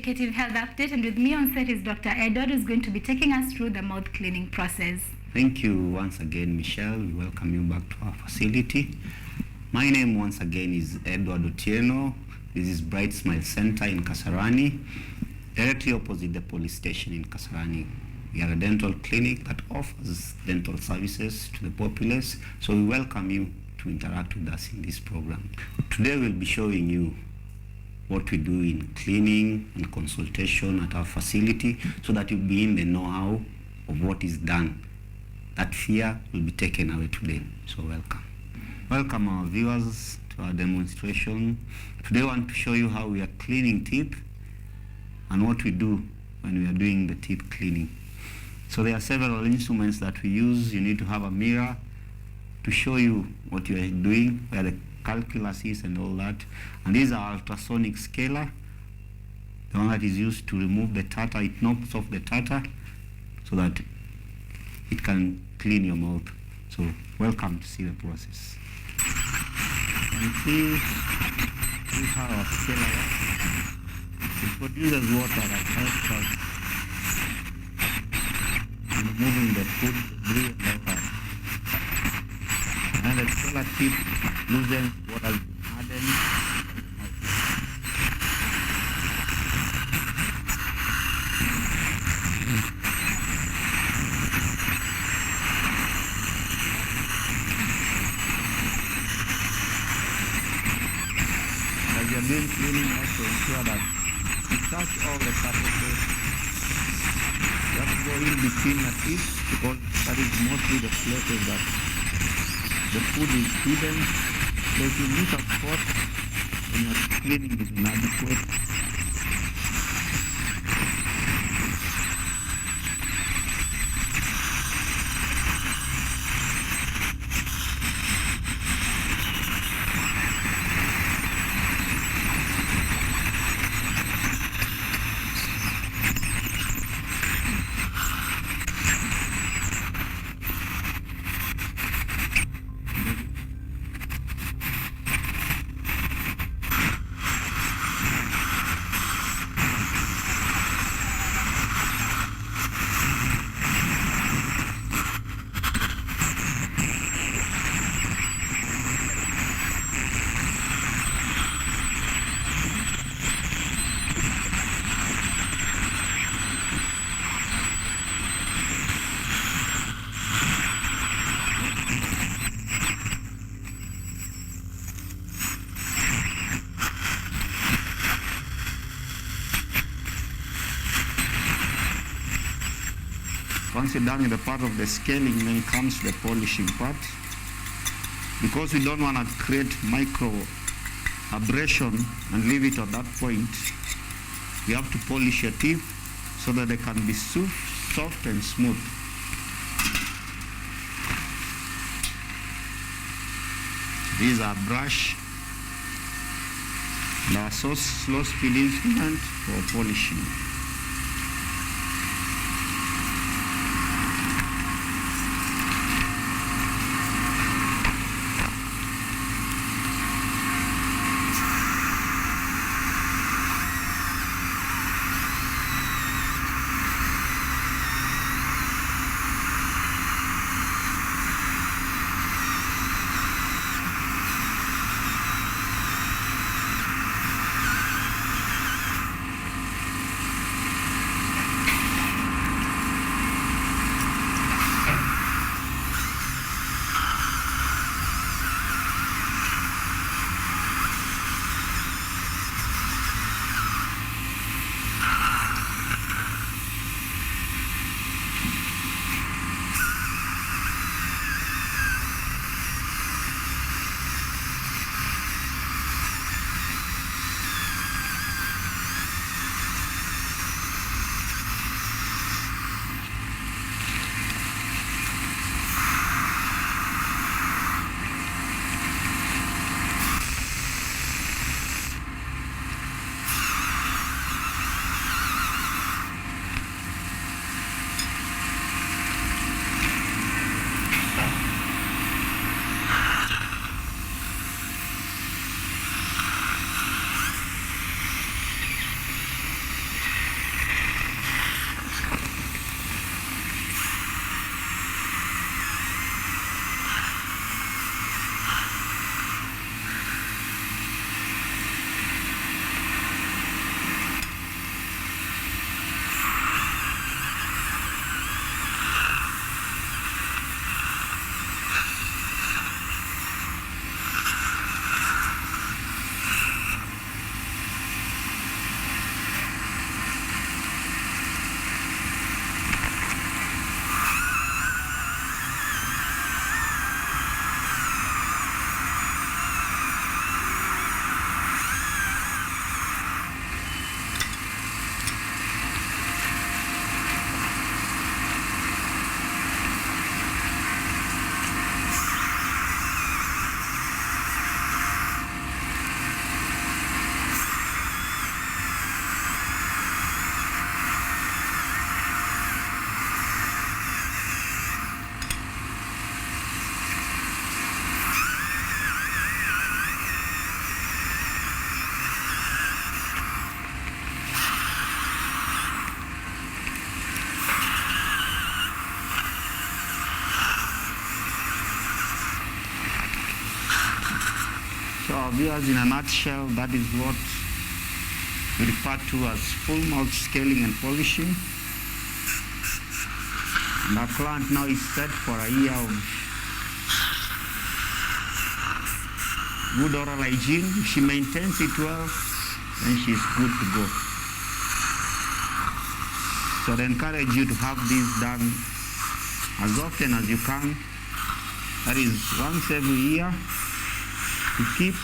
Educative Health Update, and with me on set is Dr. Edward, who is going to be taking us through the mouth cleaning process. Thank you once again, Michelle. We welcome you back to our facility. My name once again is Edward Otieno. This is Bright Smile Center in Kasarani, directly opposite the police station in Kasarani. We are a dental clinic that offers dental services to the populace, so we welcome you to interact with us in this program. Today we'll be showing you what we do in cleaning and consultation at our facility so that you'll be in the know-how of what is done. That fear will be taken away today, so welcome. Welcome our viewers to our demonstration. Today I want to show you how we are cleaning teeth and what we do when we are doing the teeth cleaning. So there are several instruments that we use. You need to have a mirror to show you what you are doing, where the calculus is and all that. And these are ultrasonic scaler, the one that is used to remove the tartar. It knocks off the tartar so that it can clean your mouth. So welcome to see the process. And see how our scaler works. It produces water that helps us in removing the food, debris, and all that. And the scaler tip loosens what has been hardened. As you are doing cleaning, you have to ensure that you touch all the surfaces. You have to go in between the teeth because that is mostly the places that the food is hidden. So if you miss a spot when your cleaning is inadequate, once you're done with the part of the scaling, then comes the polishing part. Because we don't want to create micro abrasion and leave it at that point, you have to polish your teeth so that they can be soft and smooth. These are brush and our slow speed instrument for polishing. So viewers, in a nutshell, that is what we refer to as full mouth scaling and polishing. And our client now is set for a year of good oral hygiene. If she maintains it well, then she is good to go. So I encourage you to have this done as often as you can. That is once every year to keep.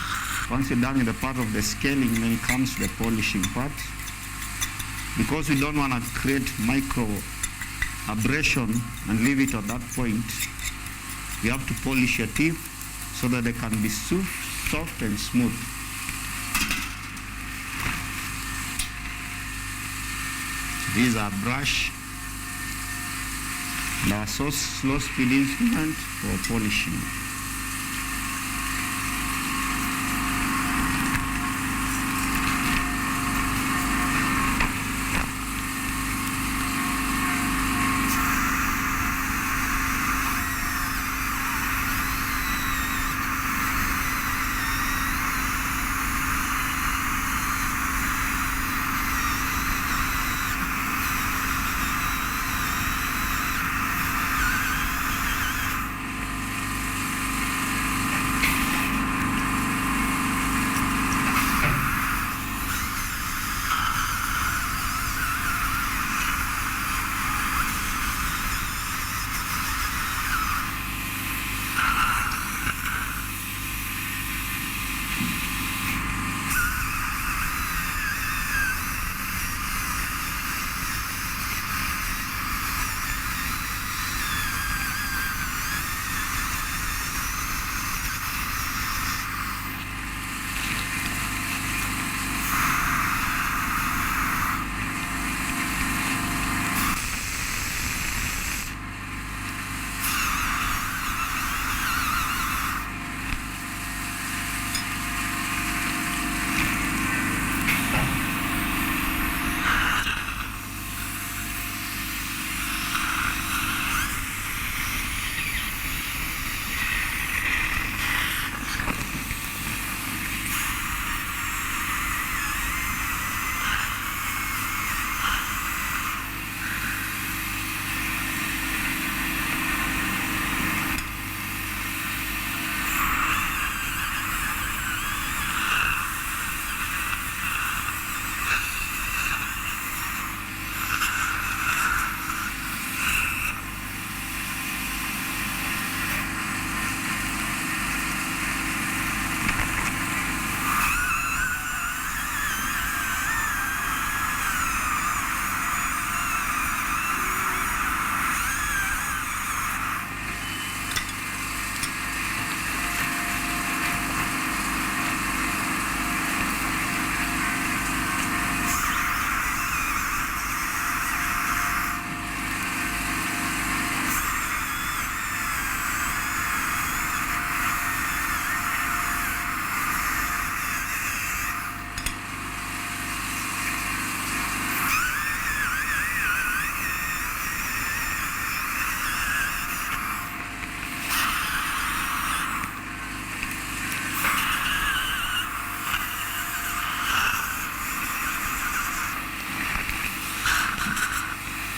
Once you're done with the part of the scaling, then it comes to the polishing part. Because we don't want to create micro abrasion and leave it at that point, you have to polish your teeth so that they can be soft and smooth. This is our brush and our slow speed instrument for polishing.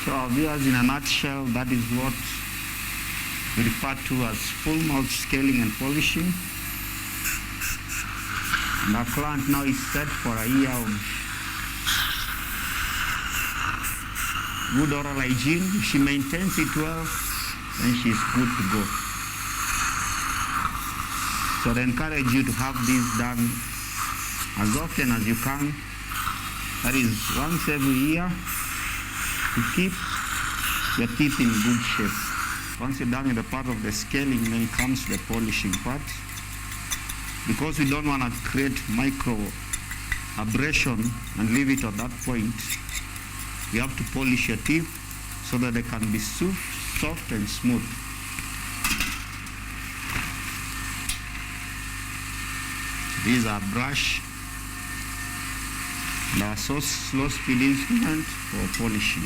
So viewers, in a nutshell, that is what we refer to as full mouth scaling and polishing. And our client now is set for a year of good oral hygiene. If she maintains it well, then she is good to go. So I encourage you to have this done as often as you can. That is once every year to keep your teeth in good shape. Once you're done with the part of the scaling, then it comes to the polishing part. Because we don't want to create micro abrasion and leave it at that point, you have to polish your teeth so that they can be soft and smooth. This is our brush and our slow speed instrument for polishing.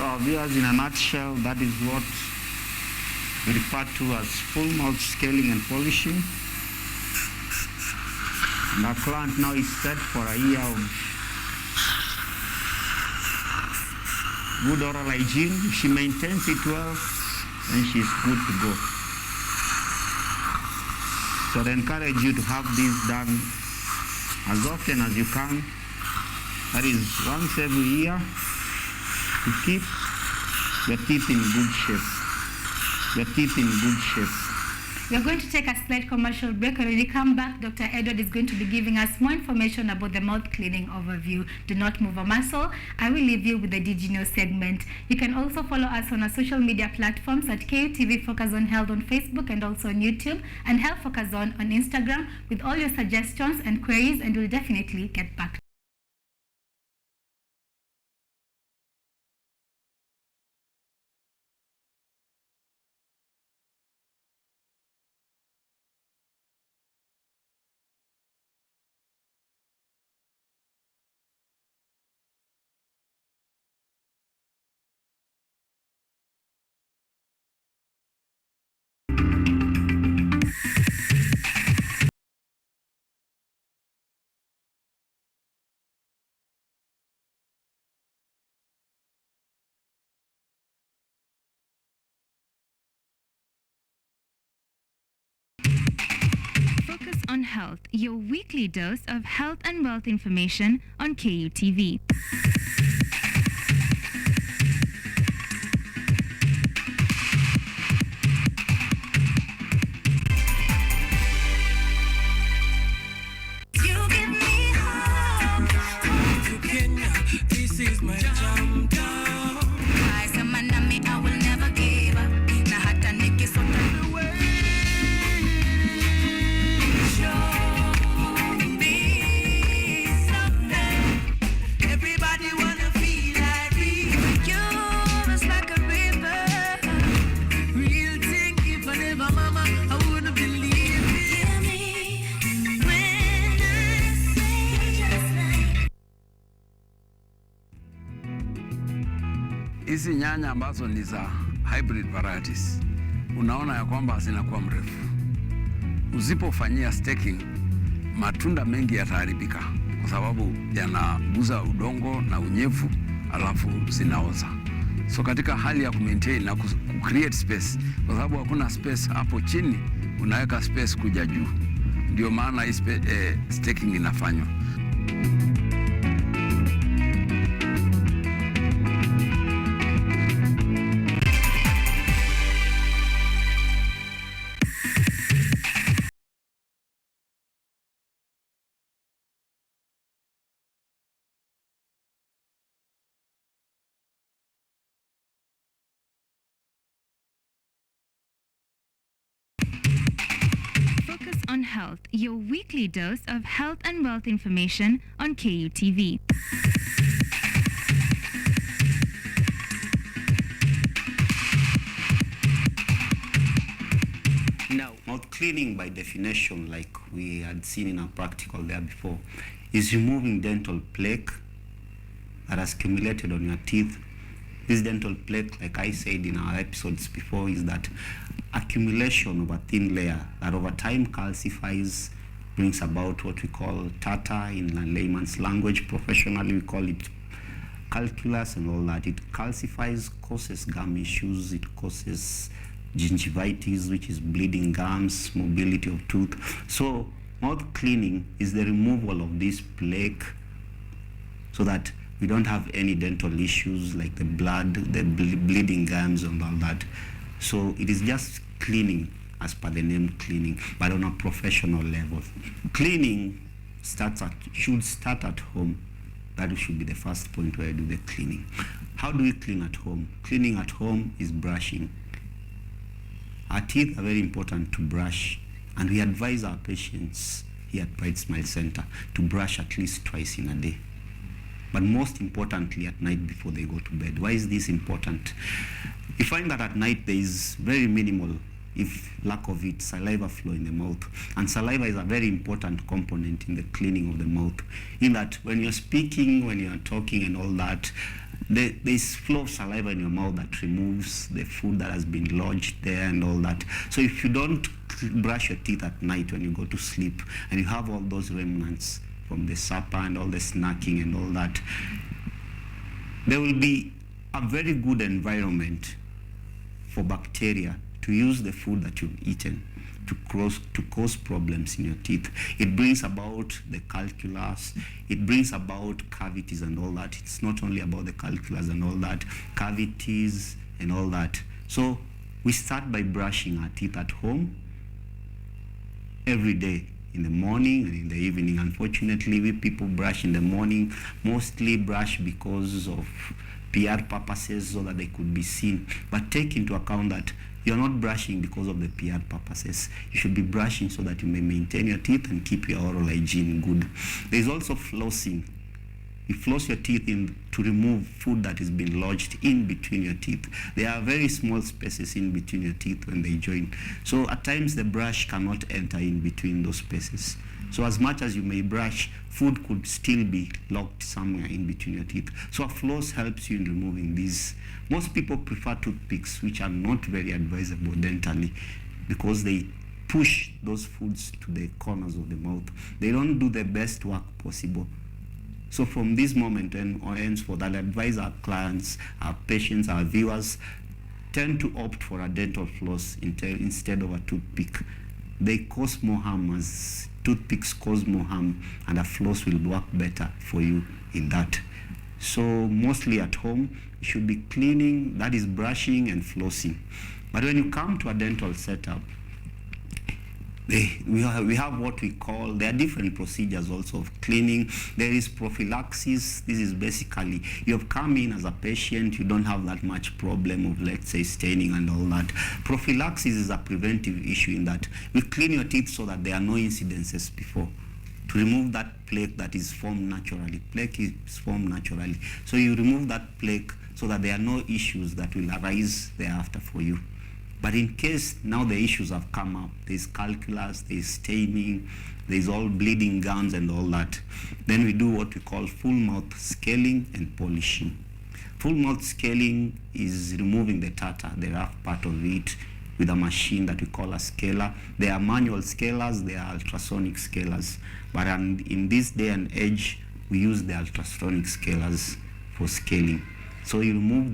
So our viewers, in a nutshell, that is what we refer to as full mouth scaling and polishing. And our client now is set for a year of good oral hygiene. If she maintains it well, then she's good to go. So I encourage you to have this done as often as you can. That is once every year, to keep your teeth in good shape. Your teeth in good shape. We're going to take a slight commercial break. When we come back, Dr. Edward is going to be giving us more information about the mouth cleaning overview. Do not move a muscle. I will leave you with the DigiNews segment. You can also follow us on our social media platforms at KUTV Focus on Health on Facebook and also on YouTube, and Health Focus on Instagram with all your suggestions and queries, and we'll definitely get back. Focus on Health, your weekly dose of health and wealth information on KUTV. Hizi nyanya ambazo ni za hybrid varieties, unaona ya kwamba zinakuwa mrefu. Usipofanyia staking, matunda mengi yataharibika kwa sababu yanaguza udongo na unyevu, alafu zinaoza. So katika hali ya kumaintain na create space, kwa sababu hakuna space hapo chini, unaweka space kuja juu. Ndio maana hii staking inafanywa. Focus on Health, your weekly dose of health and wealth information on KUTV. Now, mouth cleaning by definition, like we had seen in our practical there before, is removing dental plaque that has accumulated on your teeth. This dental plaque, like I said in our episodes before, is that accumulation of a thin layer that over time calcifies, brings about what we call tartar in layman's language. Professionally, we call it calculus and all that. It calcifies, causes gum issues, it causes gingivitis, which is bleeding gums, mobility of tooth. So mouth cleaning is the removal of this plaque so that we don't have any dental issues like the blood, the bleeding gums and all that. So it is just cleaning as per the name cleaning, but on a professional level. Cleaning should start at home. That should be the first point where I do the cleaning. How do we clean at home? Cleaning at home is brushing. Our teeth are very important to brush, and we advise our patients here at Bright Smile Center to brush at least twice in a day. But most importantly, at night before they go to bed. Why is this important? You find that at night there is very minimal, if lack of it, saliva flow in the mouth. And saliva is a very important component in the cleaning of the mouth. In that when you're speaking, when you're talking and all that, there's flow of saliva in your mouth that removes the food that has been lodged there and all that. So if you don't brush your teeth at night when you go to sleep, and you have all those remnants from the supper and all the snacking and all that, there will be a very good environment for bacteria to use the food that you've eaten to cause problems in your teeth. It brings about the calculus, it brings about cavities and all that. It's not only about the calculus and all that, cavities and all that. So we start by brushing our teeth at home every day, in the morning and in the evening. Unfortunately, we people brush in the morning, mostly brush because of PR purposes so that they could be seen. But take into account that you're not brushing because of the PR purposes. You should be brushing so that you may maintain your teeth and keep your oral hygiene good. There's also flossing. You floss your teeth to remove food that has been lodged in between your teeth. There are very small spaces in between your teeth when they join. So at times the brush cannot enter in between those spaces. So as much as you may brush, food could still be locked somewhere in between your teeth. So a floss helps you in removing these. Most people prefer toothpicks, which are not very advisable dentally, because they push those foods to the corners of the mouth. They don't do the best work possible. So from this moment and henceforth, I'll advise our clients, our patients, our viewers, tend to opt for a dental floss instead of a toothpick. They cause more harm, as toothpicks cause more harm, and a floss will work better for you in that. So mostly at home, you should be cleaning, that is brushing and flossing. But when you come to a dental setup, we have what we call, there are different procedures also of cleaning. There is prophylaxis. This is basically, you have come in as a patient, you don't have that much problem of, let's say, staining and all that. Prophylaxis is a preventive issue in that we clean your teeth so that there are no incidences before, to remove that plaque that is formed naturally. Plaque is formed naturally. So you remove that plaque so that there are no issues that will arise thereafter for you. But in case now the issues have come up, there's calculus, there's staining, there's all bleeding gums and all that, then we do what we call full mouth scaling and polishing. Full mouth scaling is removing the tartar, the rough part of it, with a machine that we call a scaler. There are manual scalers, there are ultrasonic scalers, but in this day and age, we use the ultrasonic scalers for scaling. So you remove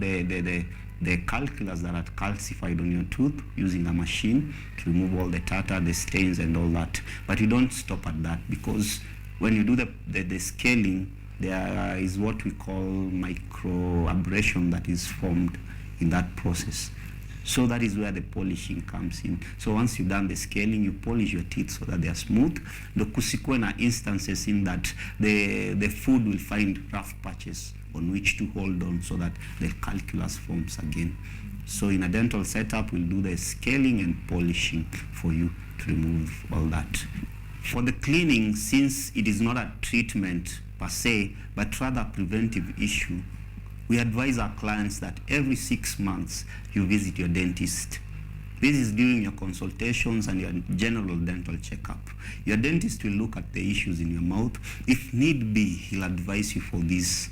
the calculus that are calcified on your tooth using a machine to remove all the tartar, the stains and all that. But you don't stop at that, because when you do the scaling, there is what we call micro abrasion that is formed in that process. So that is where the polishing comes in. So once you've done the scaling, you polish your teeth so that they are smooth. The kusikwena instances in that the food will find rough patches on which to hold on so that the calculus forms again. So in a dental setup, we'll do the scaling and polishing for you to remove all that. For the cleaning, since it is not a treatment per se, but rather a preventive issue, we advise our clients that every 6 months you visit your dentist. This is during your consultations and your general dental checkup. Your dentist will look at the issues in your mouth. If need be, he'll advise you for this.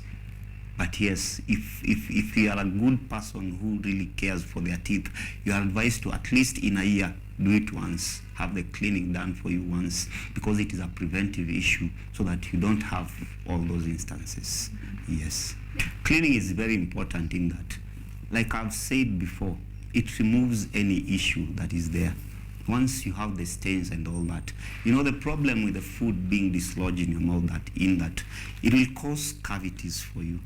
But yes, if you are a good person who really cares for their teeth, you are advised to at least in a year do it once, have the cleaning done for you once, because it is a preventive issue so that you don't have all those instances. Yes. Cleaning is very important in that. Like I've said before, it removes any issue that is there. Once you have the stains and all that, you know, the problem with the food being dislodged in your mouth, that it will cause cavities for you.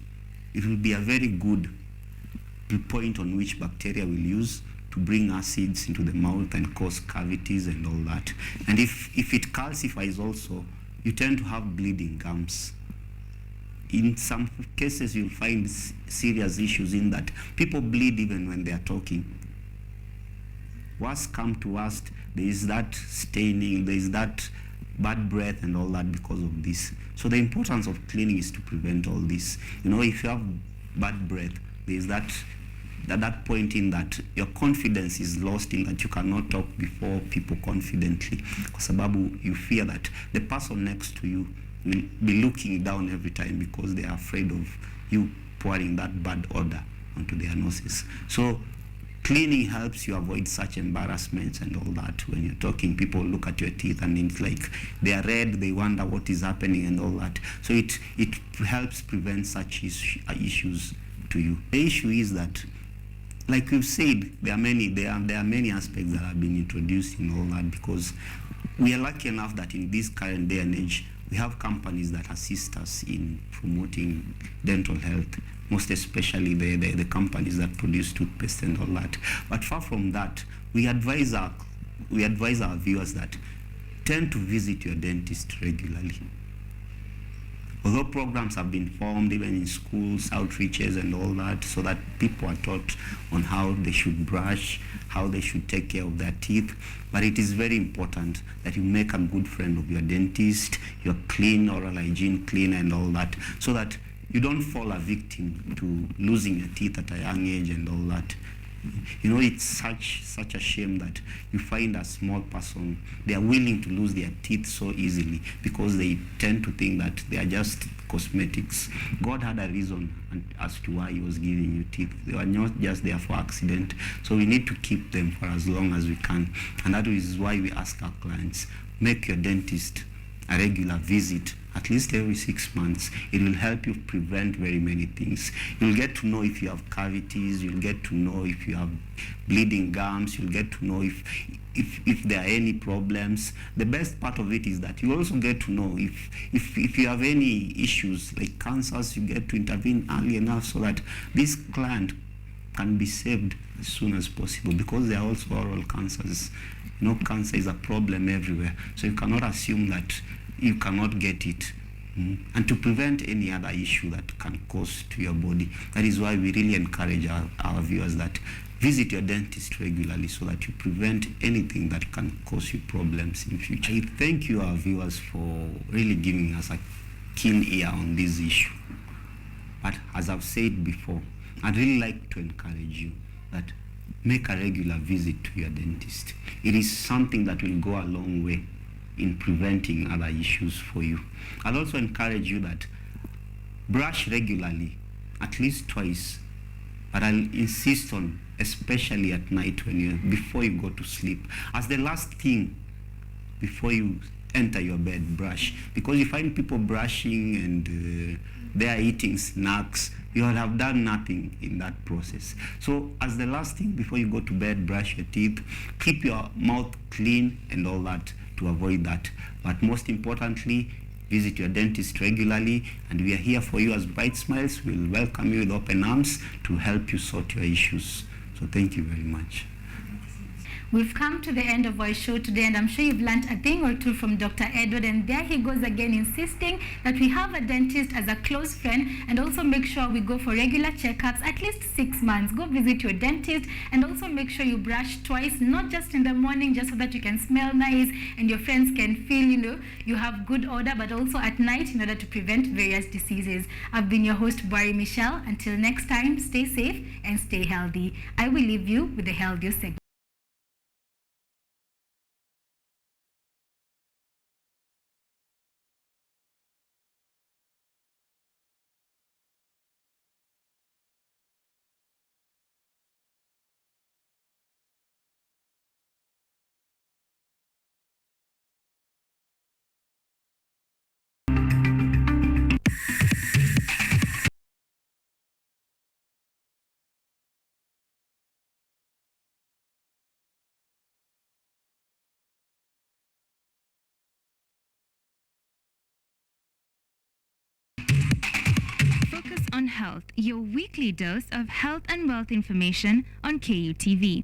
It will be a very good point on which bacteria will use to bring acids into the mouth and cause cavities and all that. And if it calcifies also, you tend to have bleeding gums. In some cases, you'll find serious issues in that people bleed even when they are talking. Worst come to worst, there is that staining, there is that bad breath and all that because of this. So the importance of cleaning is to prevent all this. You know, if you have bad breath, there is that point in that your confidence is lost, in that you cannot talk before people confidently, kwa sababu you fear that the person next to you will be looking down every time because they are afraid of you pouring that bad odor onto their noses. So cleaning helps you avoid such embarrassments and all that. When you're talking, people look at your teeth and it's like they are red, they wonder what is happening and all that. So it helps prevent such issues to you. The issue is that, like we've said, there are many aspects that have been introduced in all that, because we are lucky enough that in this current day and age, we have companies that assist us in promoting dental health, most especially the companies that produce toothpaste and all that. But far from that, we advise our viewers that tend to visit your dentist regularly. Although programs have been formed even in schools, outreaches and all that, so that people are taught on how they should brush, how they should take care of their teeth, but it is very important that you make a good friend of your dentist, you're clean, oral hygiene clean and all that, so that you don't fall a victim to losing your teeth at a young age and all that. You know, it's such a shame that you find a small person, they are willing to lose their teeth so easily because they tend to think that they are just cosmetics. God had a reason as to why he was giving you teeth. They were not just there for accident. So we need to keep them for as long as we can. And that is why we ask our clients, make your dentist a regular visit at least every 6 months. It will help you prevent very many things. You'll get to know if you have cavities, you'll get to know if you have bleeding gums, you'll get to know if there are any problems. The best part of it is that you also get to know if you have any issues like cancers, you get to intervene early enough so that this client can be saved as soon as possible, because there are also oral cancers. You know, cancer is a problem everywhere, so you cannot assume that you cannot get it. And to prevent any other issue that can cause to your body, that is why we really encourage our viewers that visit your dentist regularly so that you prevent anything that can cause you problems in future. I thank you, our viewers, for really giving us a keen ear on this issue. But as I've said before, I'd really like to encourage you that make a regular visit to your dentist. It is something that will go a long way in preventing other issues for you. I'll also encourage you that brush regularly, at least twice, but I'll insist on, especially at night before you go to sleep, as the last thing before you enter your bed, brush. Because you find people brushing and they are eating snacks, you will have done nothing in that process. So as the last thing before you go to bed, brush your teeth, keep your mouth clean and all that to avoid that. But most importantly, visit your dentist regularly, and we are here for you as Bright Smiles. We'll welcome you with open arms to help you sort your issues. So thank you very much. We've come to the end of our show today, and I'm sure you've learned a thing or two from Dr. Edward. And there he goes again, insisting that we have a dentist as a close friend, and also make sure we go for regular checkups at least 6 months. Go visit your dentist, and also make sure you brush twice, not just in the morning, just so that you can smell nice and your friends can feel, you have good odor, but also at night in order to prevent various diseases. I've been your host, Barry Michelle. Until next time, stay safe and stay healthy. I will leave you with the healthier segment. Focus on Health, your weekly dose of health and wealth information on KUTV.